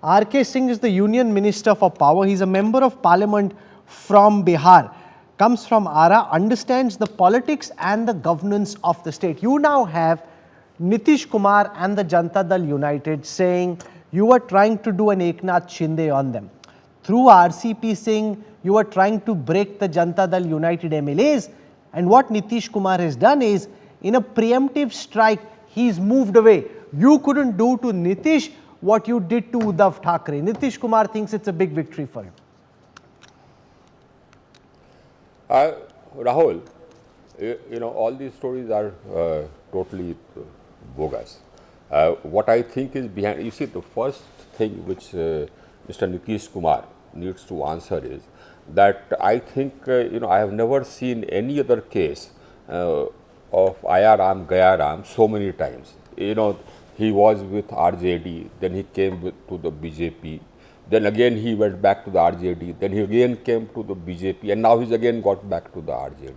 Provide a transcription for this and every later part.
R.K. Singh is the Union Minister for Power. He's a member of parliament from Bihar, comes from Ara, understands the politics and the governance of the state. You now have Nitish Kumar and the Janata Dal United saying you are trying to do an Eknath Shinde on them. Through RCP Singh, you are trying to break the Janata Dal United MLAs. And what Nitish Kumar has done is, in a preemptive strike, he's moved away. You couldn't do to Nitish what you did to Uddhav Thackeray. Nitish Kumar thinks it's a big victory for him. Rahul, all these stories are totally bogus. What I think is behind, you see, the first thing which Mr. Nitish Kumar needs to answer is that I think, I have never seen any other case of Aaya Ram Gaya Ram so many times. He was with RJD, then he came to the BJP, then again he went back to the RJD, then he again came to the BJP, and now he's again got back to the RJD.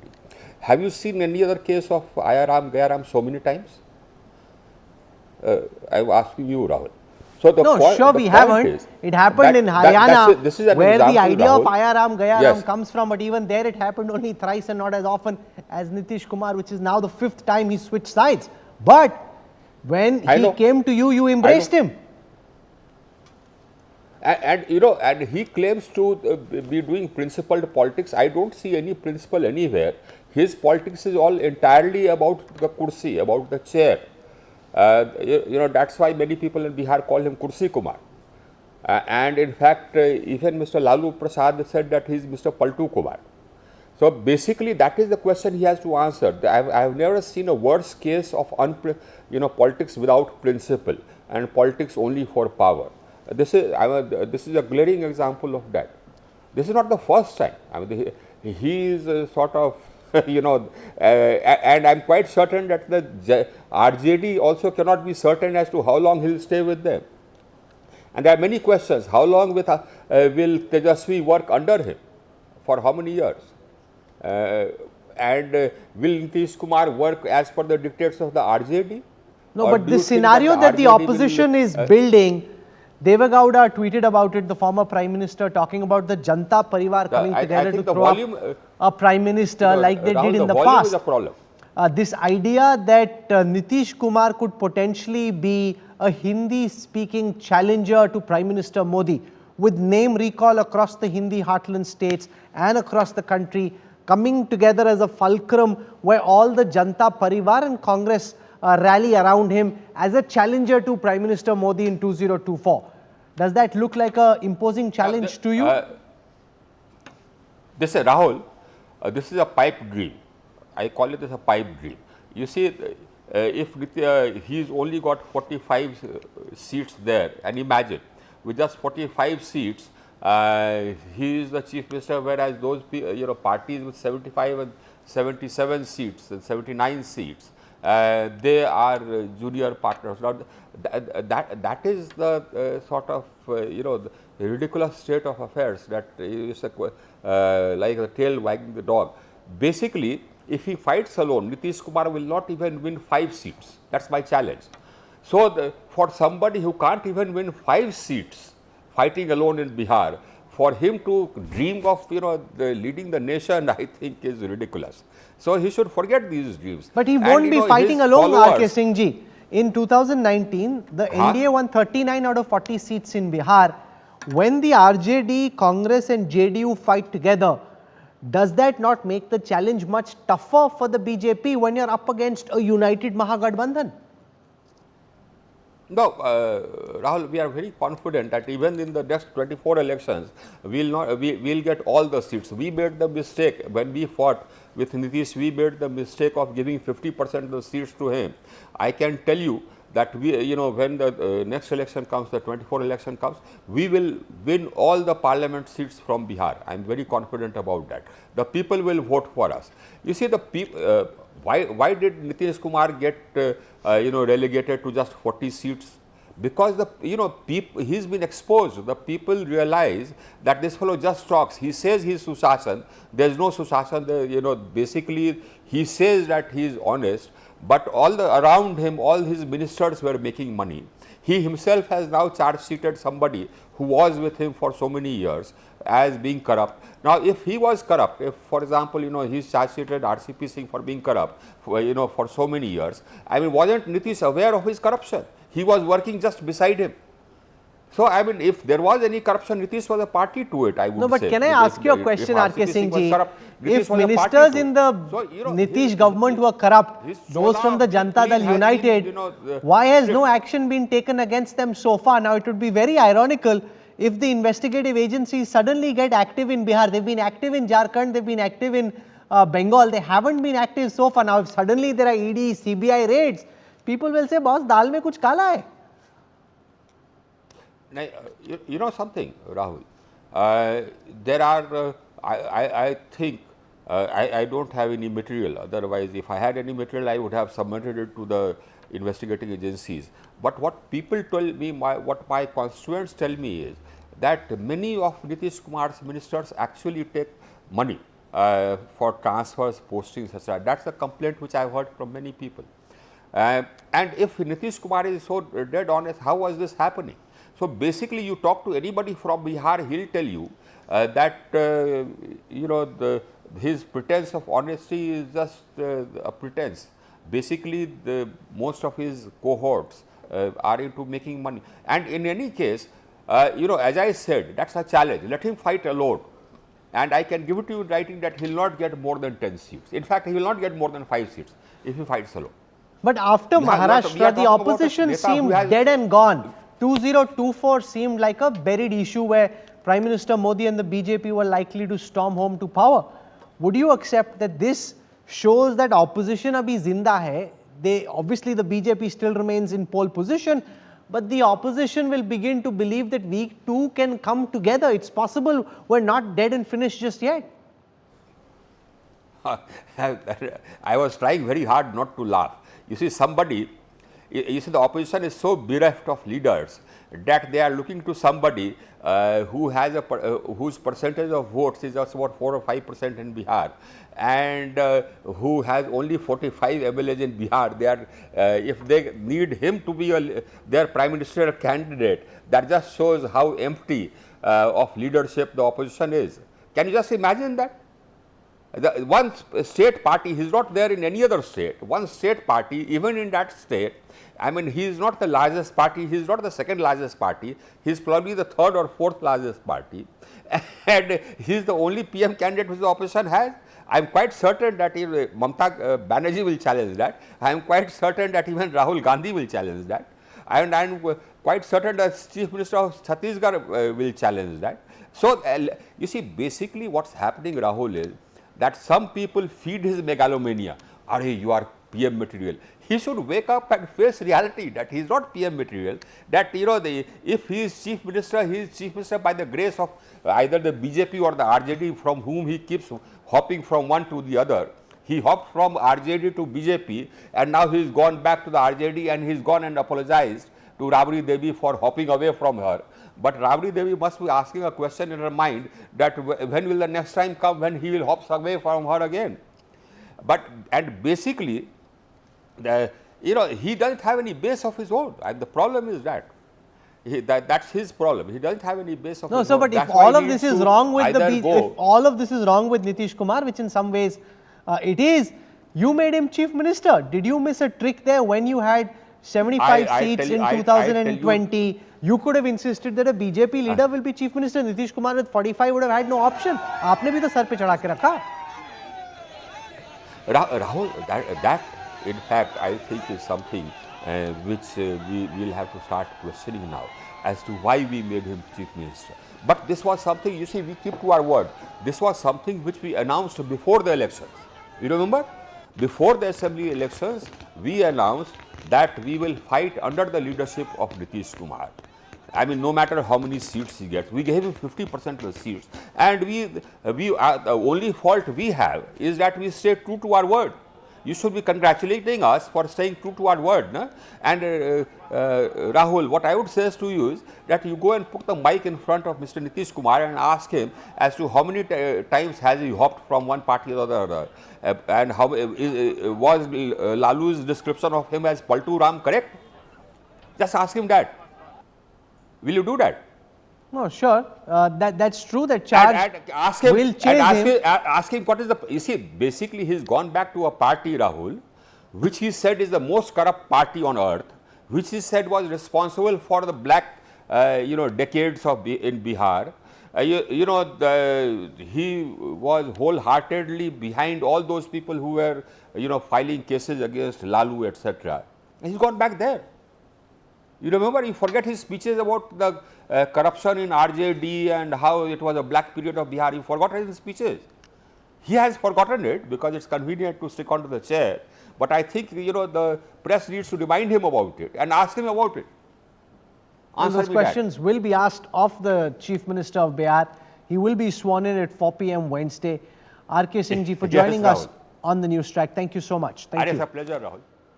Have you seen any other case of Aaya Ram Gaya Ram so many times? I'm asking you, Rahul. So we haven't. It happened in Haryana, where the idea of Aaya Ram Gaya Ram comes from, but even there it happened only thrice and not as often as Nitish Kumar, which is now the 5th time he switched sides. But when he came to you, you embraced him. And he claims to be doing principled politics. I don't see any principle anywhere. His politics is all entirely about the kursi, about the chair. That's why many people in Bihar call him Kursi Kumar. And in fact, even Mr. Lalu Prasad said that he is Mr. Paltu Kumar. So basically, that is the question he has to answer. I have never seen a worse case of politics without principle and politics only for power. This is a glaring example of that. This is not the first time. He is sort of and I'm quite certain that the RJD also cannot be certain as to how long he will stay with them. And there are many questions. How long will Tejasvi work under him? For how many years? And will Nitish Kumar work as per the dictates of the RJD? No, but the scenario that the opposition is building, Deve Gowda tweeted about it, the former Prime Minister, talking about the Janta Parivar coming together to throw up a Prime Minister like they did in the past. Is a problem. This idea that Nitish Kumar could potentially be a Hindi-speaking challenger to Prime Minister Modi, with name recall across the Hindi heartland states and across the country, coming together as a fulcrum where all the Janta Parivar and Congress rally around him as a challenger to Prime Minister Modi in 2024. Does that look like an imposing challenge to you? Rahul, this is a pipe dream. I call it as a pipe dream. You see, if he's only got 45 seats there, and imagine, with just 45 seats, he is the Chief Minister, whereas those parties with 75 and 77 seats and 79 seats, they are junior partners. Now, that is the sort of the ridiculous state of affairs that is like the tail wagging the dog. Basically, if he fights alone, Nitish Kumar will not even win 5 seats. That's my challenge. So, for somebody who can't even win 5 seats fighting alone in Bihar, for him to dream of leading the nation, I think is ridiculous. So he should forget these dreams. But he won't be fighting alone, R.K. Singh ji. In 2019, the NDA won 39 out of 40 seats in Bihar. When the RJD, Congress and JDU fight together, does that not make the challenge much tougher for the BJP when you're up against a united Mahagathbandhan? No, Rahul, we are very confident that even in the next 24 elections, we'll get all the seats. We made the mistake when we fought with Nitish. We made the mistake of giving 50% of the seats to him. I can tell you that when the next election comes, the 24 election comes, we will win all the parliament seats from Bihar. I am very confident about that. The people will vote for us. You see, the people. Why did Nitish Kumar get relegated to just 40 seats? Because he's been exposed. The people realize that this fellow just talks. He says he's Sushashan. There's no Sushashan. Basically he says that he is honest, but around him, all his ministers were making money. He himself has now charge sheeted somebody who was with him for so many years as being corrupt. Now, if he was corrupt, if for example, he's charge sheeted RCP Singh for being corrupt, for so many years, I mean, wasn't Nitish aware of his corruption? He was working just beside him. So, I mean, if there was any corruption, Nitish was a party to it, I would say. No, but can I ask you a question, RK Singh ji? If ministers in the Nitish government were corrupt, those from the Janata Dal United, why has no action been taken against them so far? Now, it would be very ironical if the investigative agencies suddenly get active in Bihar. They've been active in Jharkhand, they've been active in Bengal, they haven't been active so far. Now, if suddenly there are ED, CBI raids, people will say, boss, dal mein kuch kala hai. Now, you know something, Rahul, there are, I think, I don't have any material. Otherwise, if I had any material, I would have submitted it to the investigating agencies. But what people tell me, what my constituents tell me is that many of Nitish Kumar's ministers actually take money for transfers, postings, etc. That's a complaint which I have heard from many people. And if Nitish Kumar is so dead honest, how was this happening? So, basically you talk to anybody from Bihar, he will tell you that his pretense of honesty is just a pretense. Basically, most of his cohorts are into making money, and in any case, as I said, that's a challenge. Let him fight alone, and I can give it to you in writing that he will not get more than 10 seats. In fact, he will not get more than 5 seats if he fights alone. But after Maharashtra, the opposition seemed dead and gone. 2024 seemed like a buried issue where Prime Minister Modi and the BJP were likely to storm home to power. Would you accept that this shows that opposition abhi zinda hai? Obviously the BJP still remains in pole position, but the opposition will begin to believe that we too can come together. It's possible we're not dead and finished just yet. I was trying very hard not to laugh. You see, the opposition is so bereft of leaders that they are looking to somebody who has whose percentage of votes is just about 4 or 5% in Bihar, and who has only 45 MLAs in Bihar. They are, if they need him to be their prime ministerial candidate, that just shows how empty of leadership the opposition is. Can you just imagine that? One state party, he is not there in any other state. One state party, even in that state, I mean, he is not the largest party, he is not the second largest party, he is probably the third or fourth largest party, and he is the only PM candidate which the opposition has. I am quite certain that Mamata Banerjee will challenge that. I am quite certain that even Rahul Gandhi will challenge that. And I am quite certain that Chief Minister of Chhattisgarh will challenge that. So, you see, basically what's happening, Rahul, is that some people feed his megalomania. Are you are PM material. He should wake up and face reality that he is not PM material, that if he is Chief Minister, he is Chief Minister by the grace of either the BJP or the RJD, from whom he keeps hopping from one to the other. He hopped from RJD to BJP, and now he has gone back to the RJD, and he has gone and apologized to Rabri Devi for hopping away from her. But Rabri Devi must be asking a question in her mind that when will the next time come when he will hop away from her again. And basically, he doesn't have any base of his own, and the problem is that. That's his problem. He doesn't have any base of his own. No, so but if all of this is wrong with if all of this is wrong with Nitish Kumar, which in some ways it is, you made him Chief Minister. Did you miss a trick there when you had 75 seats in 2020? You could have insisted that a BJP leader will be Chief Minister. Nitish Kumar with 45 would have had no option. आपने भी तो sir पे चढ़ा के रखा. Rahul, that in fact I think is something which we will have to start questioning now as to why we made him Chief Minister. But this was something, you see, we keep to our word. This was something which we announced before the elections. You remember? Before the assembly elections, we announced that we will fight under the leadership of Nitish Kumar. I mean, no matter how many seats he gets, we gave him 50% of the seats. And the only fault we have is that we stay true to our word. You should be congratulating us for staying true to our word. No? And Rahul, what I would say to you is that you go and put the mic in front of Mr. Nitish Kumar and ask him as to how many times has he hopped from one party to the other. And how was Lalu's description of him as Paltu Ram correct? Just ask him that. Will you do that? No, sure. That's true that charge And ask him, will chase ask him what is the, you see, basically he's gone back to a party, Rahul, which he said is the most corrupt party on earth, which he said was responsible for the black, decades of in Bihar. He was wholeheartedly behind all those people who were, filing cases against Lalu, etc. And he's gone back there. You remember, you forget his speeches about the corruption in RJD and how it was a black period of Bihar. You forgot his speeches. He has forgotten it because it's convenient to stick onto the chair. But I think, the press needs to remind him about it and ask him about it. And those questions will be asked of the Chief Minister of Bihar. He will be sworn in at 4 p.m. Wednesday. R.K. Singh ji for joining us on the news track. Thank you so much. Thank you. It's a pleasure, Rahul.